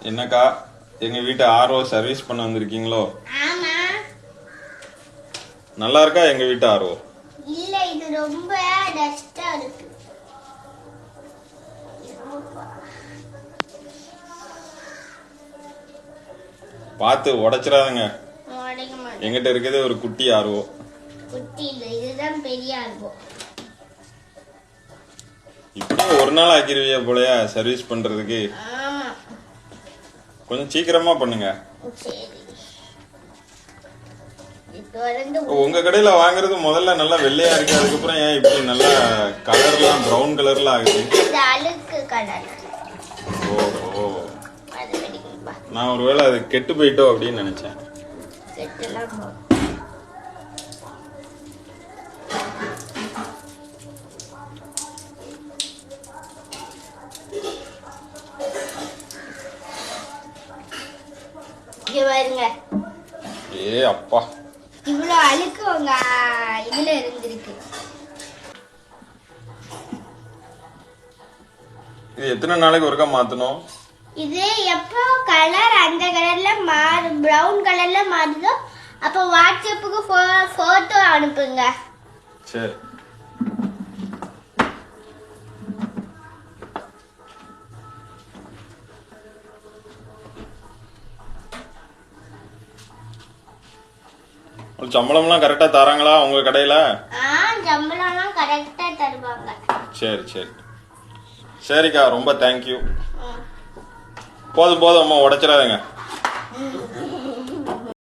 என்னக்கா எங்க வீட்டு ஆர்ஓ சர்வீஸ் பண்ண வந்திருக்கீங்களோ? ஆமா. நல்லா இருக்கா எங்க வீட்டு ஆர்ஓ? இல்ல, இது ரொம்ப டஸ்டா இருக்கு. பார்த்து உடைச்சிடாதுங்க. உடைக்க மாட்டேன். எங்கிட்ட இருக்கிறது ஒரு குட்டி ஆர்ஓ. குட்டி இல்ல, இதுதான் பெரிய ஆர்வம். இப்போ ஒரு நாள் ஆக்கிருவியா போலயா சர்வீஸ் பண்றதுக்கு? ஆமா. கொஞ்சம் சீக்கிரமா பண்ணுங்க. சரி. இப்போ வந்து உங்க கடையில வாங்குறது முதல்ல நல்லா வெள்ளையா இருக்கு, அதுக்கப்புறம் ஏன் இப்படி நல்லா கலர்லாம் ப்ரௌன் கலர்ல ஆகுது? இது அழுக்கு கலர். ஓ, அது வெடிக்கும்பா. நான் ஒருவேளை அது கெட்டு போயிட்டோ அப்படின்னு நினைச்சேன். கெட்டலாம் போ. இங்க பாருங்க. ஏ அப்பா, இவ்வளவு அழுக்கு உங்க இதுல இருந்திருக்கு. இது எத்தனை நாளைக்கு ஒருக்கா மாத்தணும்? இது எப்போ கலர் அந்த கலர்ல மாறும், பிரவுன் கலர்ல மாறுதோ அப்போ வாட்ஸ்அப்புக்கு போட்டோ அனுப்புங்க. சரி. சம்பளம்லாம் கரெக்டா தராங்களா உங்க கடையில? சம்பளம்லாம் கரெக்டா தருவாங்க. சரி சரி சரிக்கா, ரொம்ப தேங்க்யூ. போதும் போதும் அம்மா, உடைச்சிடாதீங்க.